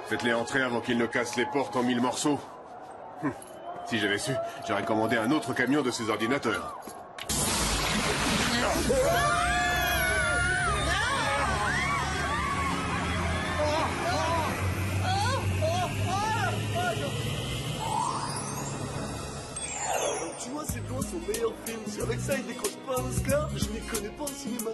Faites-les entrer avant qu'ils ne cassent les portes en 1000 morceaux. Si j'avais su, j'aurais commandé un autre camion de ces ordinateurs. Tu vois, c'est loin son meilleur film. Si avec ça il décroche pas un Oscar, je m'y connais pas en cinéma.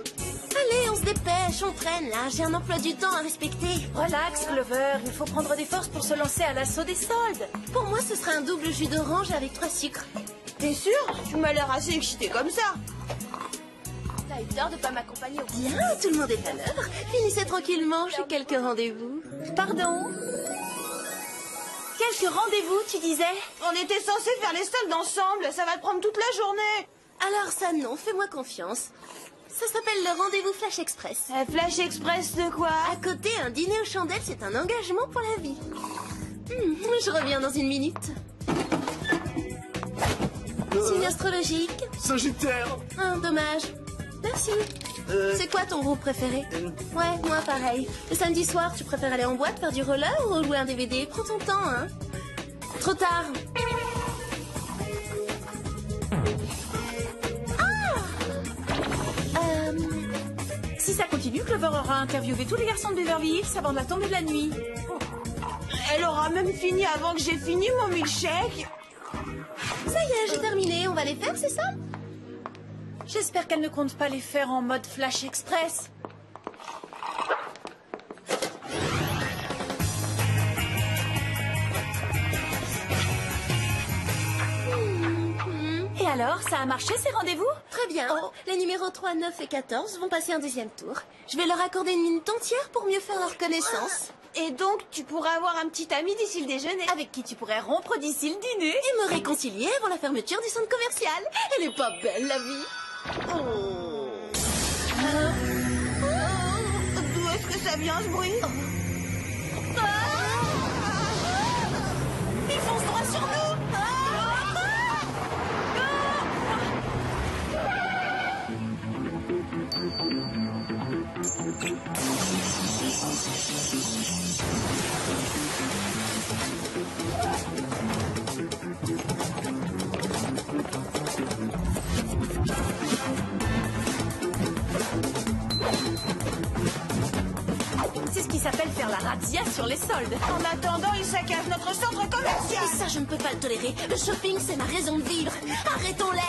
Allez, on se dépêche, on traîne là. J'ai un emploi du temps à respecter. Relax, Clover. Il faut prendre des forces pour se lancer à l'assaut des soldes. Pour moi, ce serait un double jus d'orange avec 3 sucres. T'es sûr? Tu m'as l'air assez excité comme ça. T'as eu tort de pas m'accompagner au bien, tout le monde est à l'heure. Finissez tranquillement, j'ai quelques rendez-vous. Pardon? Quelques rendez-vous, tu disais? On était censés faire les soldes ensemble. Ça va te prendre toute la journée. Alors ça, non, fais-moi confiance. Ça s'appelle le rendez-vous Flash Express. Flash Express de quoi? À côté, un dîner aux chandelles, c'est un engagement pour la vie. Je reviens dans une minute. Signe astrologique. Sagittaire. Dommage. Merci. C'est quoi ton groupe préféré? Ouais, moi pareil. Le samedi soir, tu préfères aller en boîte, faire du roller ou jouer un DVD? Prends ton temps, hein. Trop tard. Si ça continue, Clover aura interviewé tous les garçons de Beverly Hills avant la tombée de la nuit. Elle aura même fini avant que j'ai fini mon milkshake. Ça y est, j'ai terminé. On va les faire, c'est ça? J'espère qu'elle ne compte pas les faire en mode Flash Express. Et alors, ça a marché ces rendez-vous? Très bien. Les numéros 3, 9 et 14 vont passer un deuxième tour. Je vais leur accorder une minute entière pour mieux faire leur connaissance. Et donc, tu pourrais avoir un petit ami d'ici le déjeuner. Avec qui tu pourrais rompre d'ici le dîner. Et me réconcilier avant la fermeture du centre commercial. Elle est pas belle, la vie. D'où est-ce que ça vient, ce bruit? Ils foncent droit sur nous. C'est ce qui s'appelle faire la razzia sur les soldes. En attendant, ils saccagent notre centre commercial. Et ça, je ne peux pas le tolérer. Le shopping, c'est ma raison de vivre. Arrêtons-les.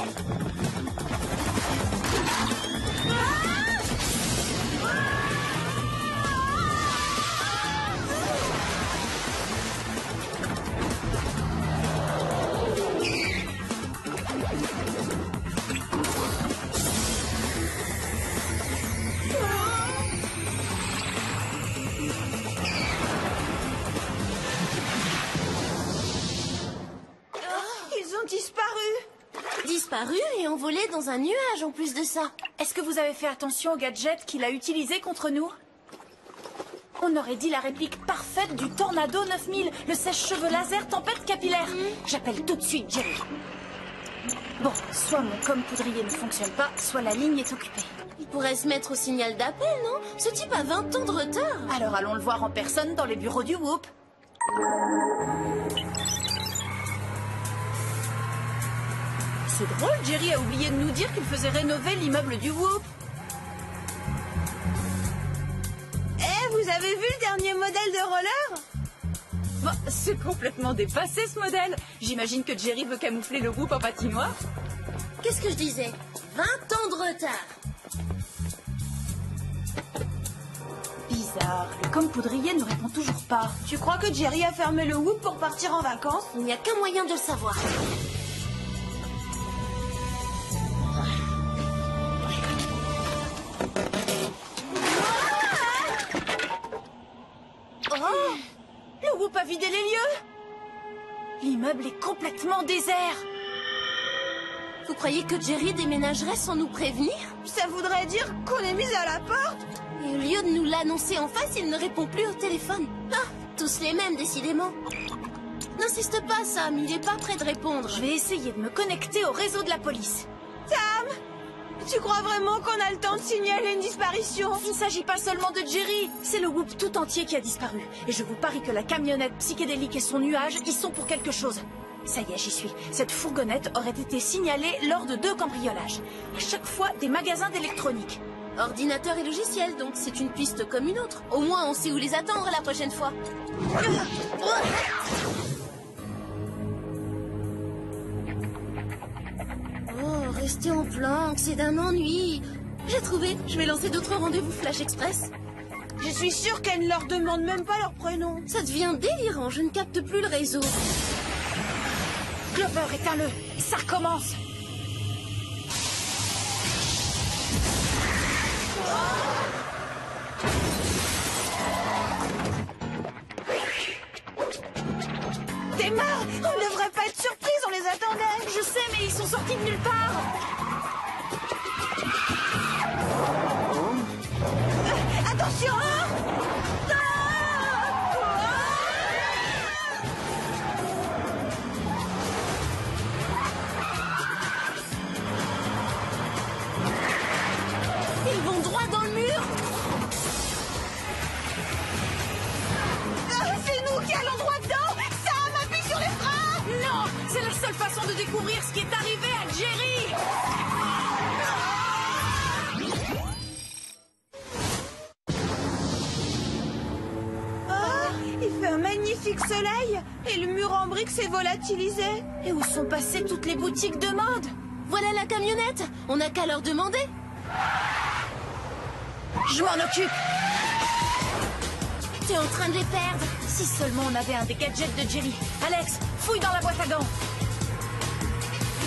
Disparu et envolé dans un nuage en plus de ça. Est-ce que vous avez fait attention au gadget qu'il a utilisé contre nous? On aurait dit la réplique parfaite du Tornado 9000, le sèche-cheveux laser tempête capillaire. J'appelle tout de suite Jerry. Bon, soit mon com poudrier ne fonctionne pas, soit la ligne est occupée. Il pourrait se mettre au signal d'appel, non? Ce type a 20 ans de retard. Alors allons le voir en personne dans les bureaux du Whoop. C'est drôle, Jerry a oublié de nous dire qu'il faisait rénover l'immeuble du Whoop. Vous avez vu le dernier modèle de roller? Bah, c'est complètement dépassé ce modèle. J'imagine que Jerry veut camoufler le Whoop en patinoire. Qu'est-ce que je disais? 20 ans de retard. Bizarre, le com poudrier ne répond toujours pas. Tu crois que Jerry a fermé le Whoop pour partir en vacances? Il n'y a qu'un moyen de le savoir. Le Whoop a vidé les lieux. L'immeuble est complètement désert. Vous croyez que Jerry déménagerait sans nous prévenir? Ça voudrait dire qu'on est mis à la porte? Et au lieu de nous l'annoncer en face, il ne répond plus au téléphone. Ah, tous les mêmes, décidément. N'insiste pas, Sam, il n'est pas prêt de répondre. Je vais essayer de me connecter au réseau de la police. Sam! Tu crois vraiment qu'on a le temps de signaler une disparition? Il ne s'agit pas seulement de Jerry, c'est le groupe tout entier qui a disparu. Et je vous parie que la camionnette psychédélique et son nuage y sont pour quelque chose. Ça y est, j'y suis. Cette fourgonnette aurait été signalée lors de 2 cambriolages. À chaque fois, des magasins d'électronique. Ordinateur et logiciel, donc c'est une piste comme une autre. Au moins, on sait où les attendre la prochaine fois. Oh, rester en planque, c'est d'un ennui. J'ai trouvé, je vais lancer d'autres rendez-vous Flash Express. Je suis sûre qu'elle ne leur demande même pas leur prénom. Ça devient délirant, je ne capte plus le réseau. Clover, éteins-le. Ça recommence. T'es mort! On ne devrait pas être surprise, on les attendait! Je sais, mais ils sont sortis de nulle part. Attention! Ils vont droit dans le mur. C'est nous qui allons droit dedans! Sam, appuie sur les freins! Non, c'est la seule façon de découvrir ce qui est arrivé à Jerry. Il fait un magnifique soleil et le mur en briques s'est volatilisé. Et où sont passées toutes les boutiques de mode? Voilà la camionnette. On n'a qu'à leur demander. Je m'en occupe. T'es en train de les perdre. Si seulement on avait un des gadgets de Jerry. Alex, fouille dans la boîte à gants.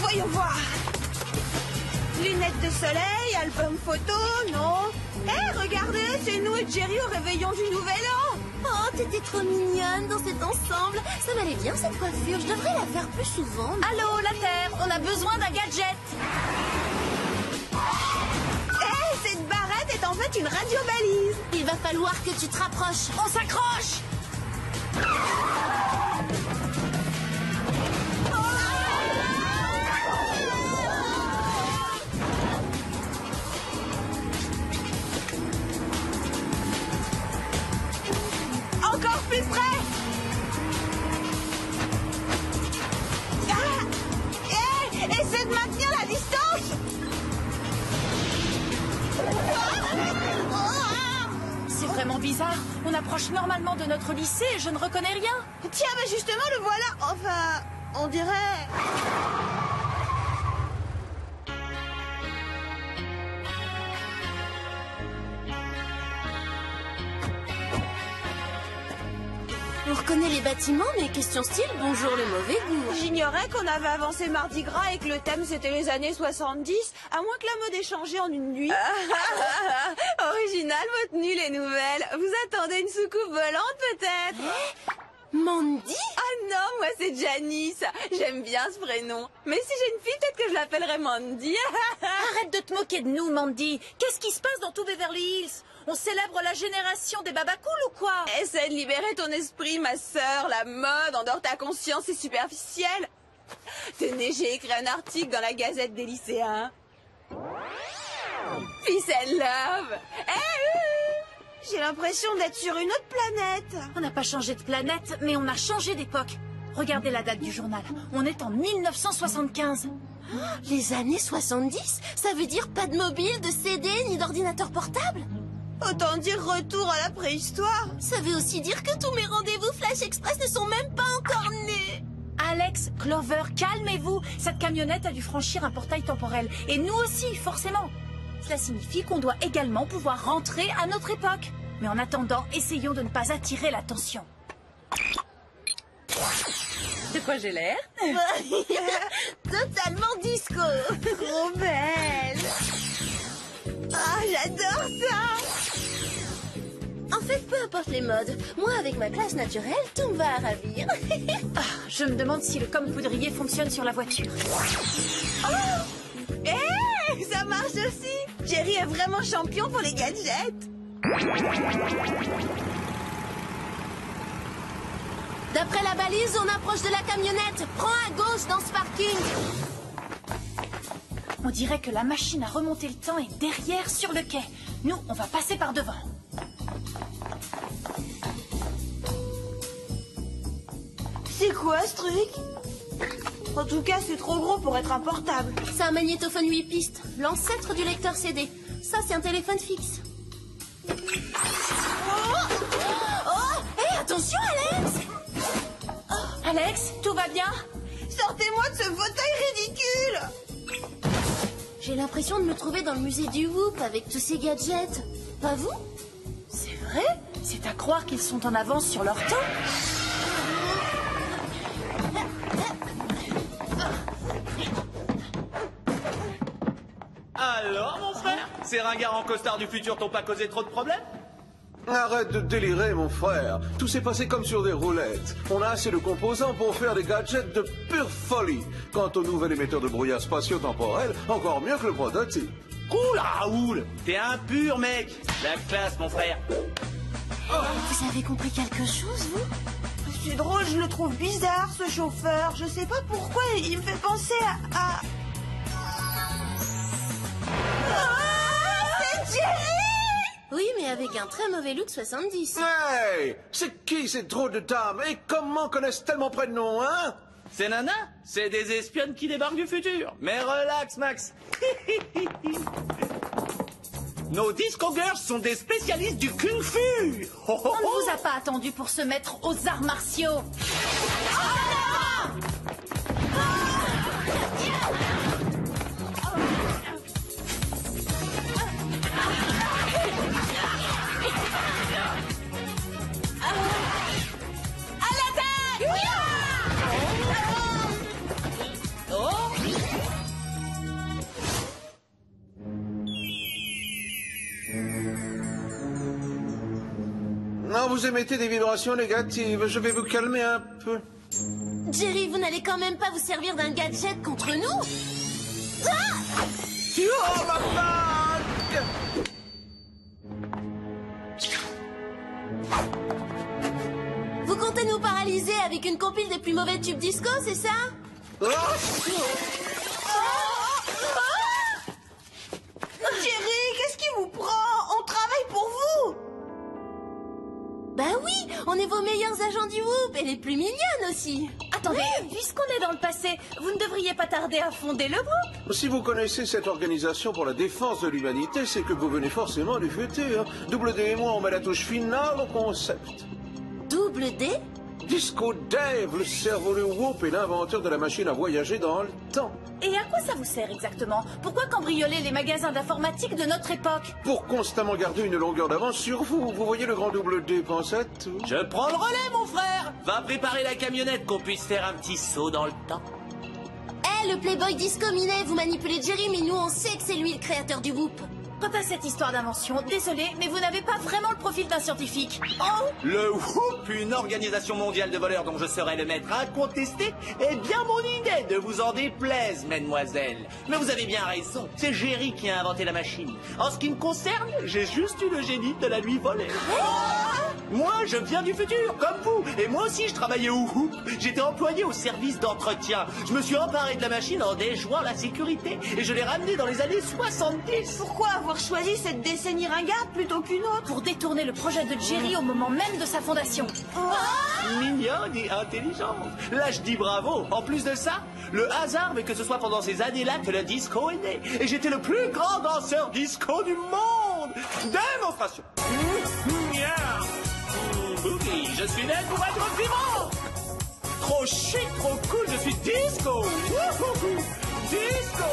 Voyons voir. Lunettes de soleil, album photo, non. Hé, regardez, c'est nous et Jerry au réveillon du Nouvel An. Oh, t'étais trop mignonne dans cet ensemble. Ça m'allait bien cette coiffure. Je devrais la faire plus souvent. Allô, la Terre, on a besoin d'un gadget. Hé, cette barrette est en fait une radio-balise. Il va falloir que tu te rapproches. On s'accroche. Encore plus près. Ah, hé, essaie de maintenir la distance. C'est vraiment bizarre. On approche normalement de notre lycée et je ne reconnais rien. Tiens, mais justement, le voilà. Enfin, on dirait... On reconnaît les bâtiments, mais question style, bonjour le mauvais goût. J'ignorais qu'on avait avancé Mardi Gras et que le thème c'était les années 70, à moins que la mode ait changé en une nuit. Original votre nuit les nouvelles. Vous attendez une soucoupe volante peut-être? Mandy? Ah non, moi c'est Janice. J'aime bien ce prénom. Mais si j'ai une fille, peut-être que je l'appellerai Mandy. Arrête de te moquer de nous, Mandy. Qu'est-ce qui se passe dans tout Beverly Hills? On célèbre la génération des babacools ou quoi? Essaie de libérer ton esprit, ma sœur. La mode endort ta conscience, c'est superficiel. Tenez, j'ai écrit un article dans la Gazette des lycéens. Peace and love. J'ai l'impression d'être sur une autre planète. On n'a pas changé de planète, mais on a changé d'époque. Regardez la date du journal. On est en 1975. Les années 70? Ça veut dire pas de mobile, de CD, ni d'ordinateur portable? Autant dire retour à la préhistoire. Ça veut aussi dire que tous mes rendez-vous Flash Express ne sont même pas encore nés. Alex, Clover, calmez-vous. Cette camionnette a dû franchir un portail temporel. Et nous aussi, forcément. Cela signifie qu'on doit également pouvoir rentrer à notre époque. Mais en attendant, essayons de ne pas attirer l'attention. De quoi j'ai l'air? Totalement disco. Trop belle. Ah, j'adore ça. En fait, peu importe les modes, moi avec ma classe naturelle, tout me va à ravir. Je me demande si le comme-poudrier fonctionne sur la voiture. Oh, hé, ça marche aussi. Jerry est vraiment champion pour les gadgets. D'après la balise, on approche de la camionnette. Prends à gauche dans ce parking. On dirait que la machine à remonter le temps est derrière sur le quai. Nous, on va passer par devant. C'est quoi ce truc? En tout cas, c'est trop gros pour être un portable. C'est un magnétophone 8 pistes, l'ancêtre du lecteur CD. Ça, c'est un téléphone fixe. Hé, attention, Alex! Alex, tout va bien? Sortez-moi de ce fauteuil ridicule! J'ai l'impression de me trouver dans le musée du Whoop avec tous ces gadgets. Pas vous? C'est vrai? C'est à croire qu'ils sont en avance sur leur temps. Alors, mon frère, ces ringards en costard du futur t'ont pas causé trop de problèmes? Arrête de délirer, mon frère. Tout s'est passé comme sur des roulettes. On a assez de composants pour faire des gadgets de pure folie. Quant au nouvel émetteur de brouillard spatio-temporel, encore mieux que le prototype. Oula, Raoul, t'es un pur mec. La classe, mon frère. Vous avez compris quelque chose, vous? C'est drôle, je le trouve bizarre, ce chauffeur. Je sais pas pourquoi, il me fait penser à... c'est Jerry! Oui, mais avec un très mauvais look 70. Hey! C'est qui ces drôles de dames? Et comment connaissent tellement près de nom, hein? C'est Nana, c'est des espionnes qui débarquent du futur. Mais relax, Max. Nos disco girls sont des spécialistes du kung-fu. On ne vous a pas attendu pour se mettre aux arts martiaux. Non, vous émettez des vibrations négatives. Je vais vous calmer un peu. Jerry, vous n'allez quand même pas vous servir d'un gadget contre nous? Oh, ma bague! Vous comptez nous paralyser avec une compile des plus mauvais tubes disco, c'est ça? Oh! Jerry, qu'est-ce qui vous prend? On travaille pour vous! Bah oui, on est vos meilleurs agents du Whoop et les plus mignonnes aussi. Attendez, puisqu'on est dans le passé, vous ne devriez pas tarder à fonder le groupe. Si vous connaissez cette organisation pour la défense de l'humanité, c'est que vous venez forcément du futur. Double D et moi, on met la touche finale au concept. Double D? Disco Dave, le cerveau du Whoop et l'inventeur de la machine à voyager dans le temps. Et à quoi ça vous sert exactement? Pourquoi cambrioler les magasins d'informatique de notre époque? Pour constamment garder une longueur d'avance sur vous. Vous voyez le grand double D, pense à tout. Je prends le relais, mon frère. Va préparer la camionnette qu'on puisse faire un petit saut dans le temps. Eh, le Playboy Disco Minet, vous manipulez Jerry, mais nous on sait que c'est lui le créateur du Whoop. Quant à cette histoire d'invention, désolé, mais vous n'avez pas vraiment le profil d'un scientifique. Oh! Le Whoop, une organisation mondiale de voleurs dont je serai le maître incontesté, est bien mon idée de vous en déplaise, mesdemoiselles. Mais vous avez bien raison, c'est Jerry qui a inventé la machine. En ce qui me concerne, j'ai juste eu le génie de la lui voler. Moi, je viens du futur, comme vous. Et moi aussi, je travaillais au Whoop. J'étais employé au service d'entretien. Je me suis emparé de la machine en déjouant la sécurité. Et je l'ai ramenée dans les années 70. Pourquoi avoir choisi cette décennie ringarde plutôt qu'une autre? Pour détourner le projet de Jerry au moment même de sa fondation. Mignonne et intelligente. Là, je dis bravo. En plus de ça, le hasard veut que ce soit pendant ces années-là que le disco est né. Et j'étais le plus grand danseur disco du monde. Démonstration. Boogie, je suis né pour être vivant. Trop chic, trop cool, je suis disco. Wouhou. Disco.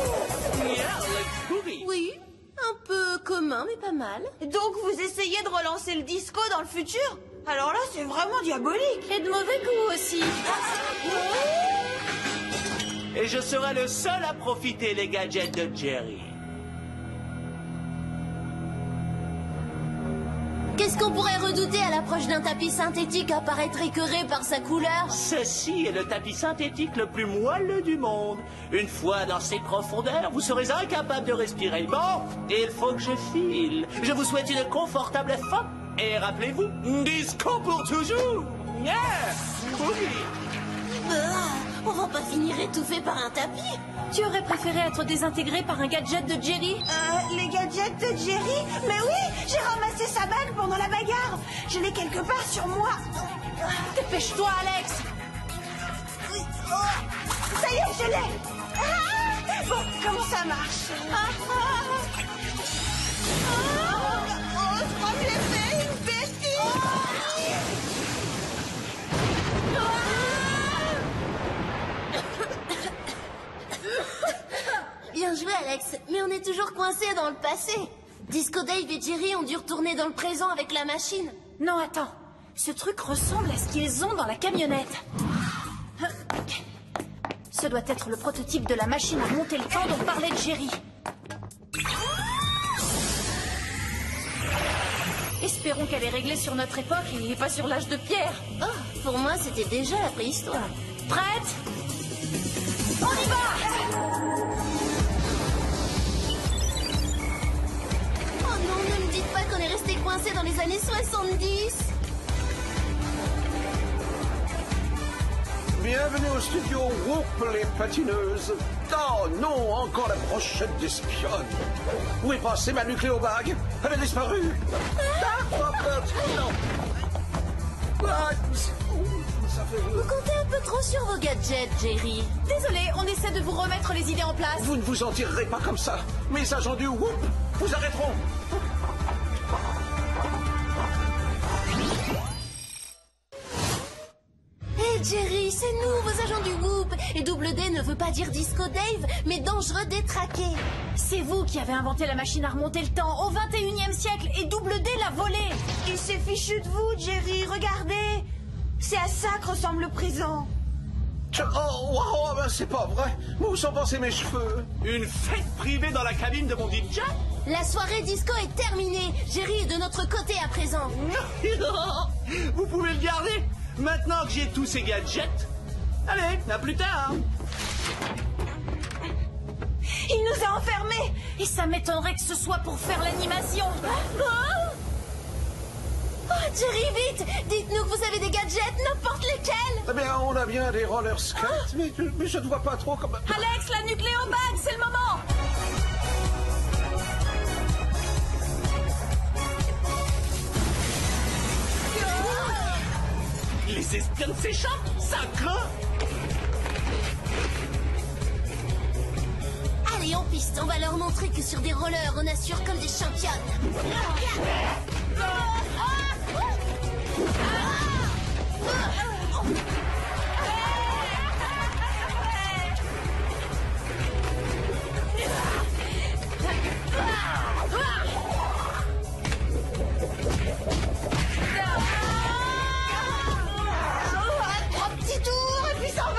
Yeah, let's boogie. Oui, un peu commun, mais pas mal. Donc vous essayez de relancer le disco dans le futur? Alors là, c'est vraiment diabolique. Et de mauvais goût aussi. Et je serai le seul à profiter les gadgets de Jerry. Qu'est-ce qu'on pourrait redouter à l'approche d'un tapis synthétique à paraître écœuré par sa couleur? Ceci est le tapis synthétique le plus moelleux du monde. Une fois dans ses profondeurs, vous serez incapable de respirer. Bon, il faut que je file. Je vous souhaite une confortable fin. Et rappelez-vous, disco pour toujours. Yeah, boogie. On va pas finir étouffé par un tapis. Tu aurais préféré être désintégré par un gadget de Jerry? Les gadgets de Jerry? Mais oui, j'ai ramassé sa bague pendant la bagarre. Je l'ai quelque part sur moi. Dépêche-toi, Alex! Ça y est, je l'ai. Bon, comment ça marche? Je crois que j'ai fait une bêtise. Bien joué, Alex. Mais on est toujours coincé dans le passé. Disco Dave et Jerry ont dû retourner dans le présent avec la machine. Non, attends. Ce truc ressemble à ce qu'ils ont dans la camionnette. Ce doit être le prototype de la machine à remonter le temps dont parlait Jerry. Espérons qu'elle est réglée sur notre époque et pas sur l'âge de pierre. Oh, pour moi, c'était déjà la préhistoire. Prête? On y va! Oh non, ne me dites pas qu'on est resté coincé dans les années 70. Bienvenue au studio Whoop, les patineuses. Oh non, encore la brochette d'espionne. Où est passée ma nucléobague? Elle a disparu. Non. Ça fait... Vous comptez un peu trop sur vos gadgets, Jerry. Désolé, on essaie de vous remettre les idées en place. Vous ne vous en tirerez pas comme ça. Mes agents du Whoop vous arrêteront. Hé, Jerry, c'est nous, vos agents du Whoop. Et Double D ne veut pas dire Disco Dave, mais dangereux détraqué. C'est vous qui avez inventé la machine à remonter le temps au 21e siècle et Double D l'a volée. Il s'est fichu de vous, Jerry, regardez. C'est à ça que ressemble le présent. Oh, ben c'est pas vrai. Où sont passés mes cheveux? Une fête privée dans la cabine de mon DJ? La soirée disco est terminée. Jerry est de notre côté à présent. Vous pouvez le garder. Maintenant que j'ai tous ces gadgets. Allez, à plus tard. Il nous a enfermés. Et ça m'étonnerait que ce soit pour faire l'animation. Oh, Jerry, vite! Dites-nous que vous avez des gadgets, n'importe lesquels! Eh bien, on a bien des roller skates, mais je ne vois pas trop comment... Alex, la nucléobague, c'est le moment! Les espionnes s'échappent, ça craint. Allez, en piste, on va leur montrer que sur des rollers, on assure comme des championnes. Trois petits tours et puis s'en va.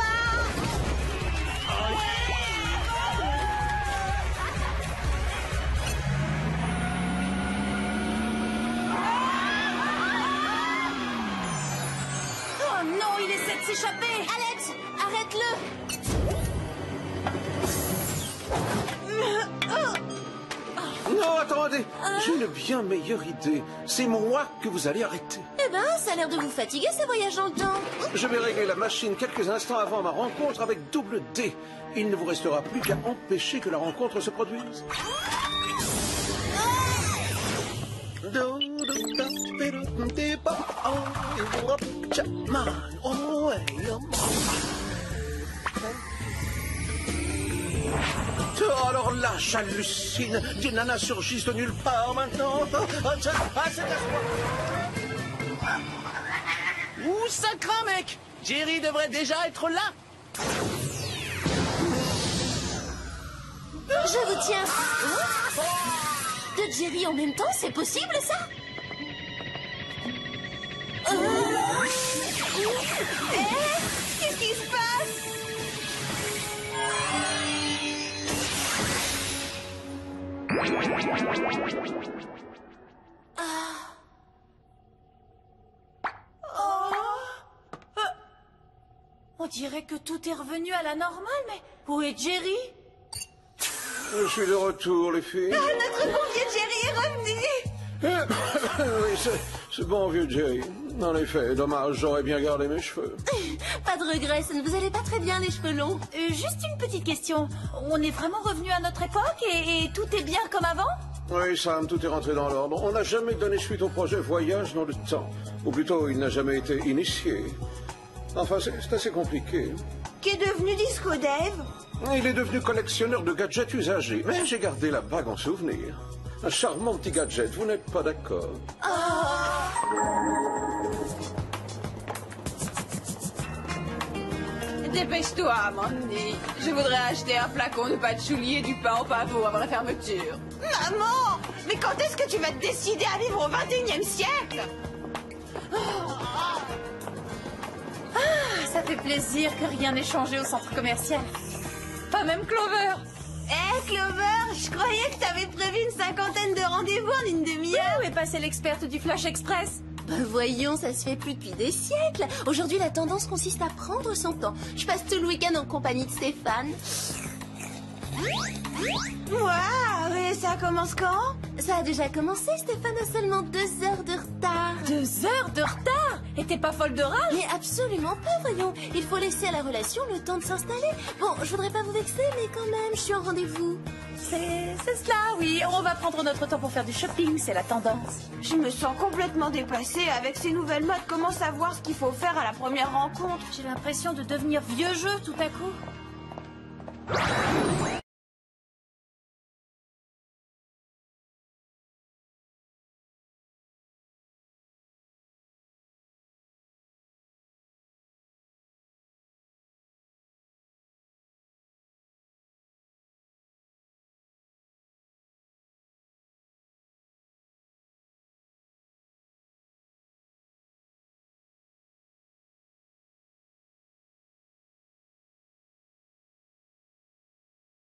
Oh non, il essaie de s'échapper! Alex, arrête-le! Non, attendez, j'ai une bien meilleure idée. C'est moi que vous allez arrêter. Eh ben, ça a l'air de vous fatiguer, ce voyage dans le temps. Je vais régler la machine quelques instants avant ma rencontre avec Double D. Il ne vous restera plus qu'à empêcher que la rencontre se produise. Oh, alors là, j'hallucine. Des nanas surgissent de nulle part maintenant. C'est à soi. Ouh, ça craint, mec. Jerry devrait déjà être là. Je vous tiens. De Jerry en même temps, c'est possible, ça? Qu'est-ce qui se passe? On dirait que tout est revenu à la normale, mais où est Jerry? Je suis de retour, les filles. Notre bon vieux Jerry est revenu. Oui, ce bon vieux Jerry. En effet, dommage, j'aurais bien gardé mes cheveux. Pas de regret, ça ne vous allait pas très bien les cheveux longs. Juste une petite question. On est vraiment revenu à notre époque et tout est bien comme avant? Oui, Sam, tout est rentré dans l'ordre. On n'a jamais donné suite au projet Voyage dans le temps. Ou plutôt, il n'a jamais été initié. Enfin, c'est assez compliqué. Qu'est devenu Disco Dave? Il est devenu collectionneur de gadgets usagés. Mais j'ai gardé la bague en souvenir. Un charmant petit gadget, vous n'êtes pas d'accord? Dépêche-toi, Mandy. Je voudrais acheter un flacon de patchouli et du pain au pavot avant la fermeture. Maman! Mais quand est-ce que tu vas te décider à vivre au 21e siècle? Ça fait plaisir que rien n'ait changé au centre commercial. Pas même Clover. Hé, Clover, je croyais que t'avais prévu une 50aine de rendez-vous en une demi-heure. Où est passée l'experte du Flash Express? Bah voyons, ça se fait plus depuis des siècles. Aujourd'hui, la tendance consiste à prendre son temps. Je passe tout le week-end en compagnie de Stéphane. Waouh, et ça commence quand? Ça a déjà commencé, Stéphane a seulement 2 heures de retard. 2 heures de retard? Et t'es pas folle de rage? Mais absolument pas, voyons. Il faut laisser à la relation le temps de s'installer. Bon, je voudrais pas vous vexer, mais quand même, je suis en rendez-vous. C'est cela, oui. On va prendre notre temps pour faire du shopping, c'est la tendance. Je me sens complètement dépassée. Avec ces nouvelles modes, comment savoir ce qu'il faut faire à la première rencontre? J'ai l'impression de devenir vieux jeu tout à coup.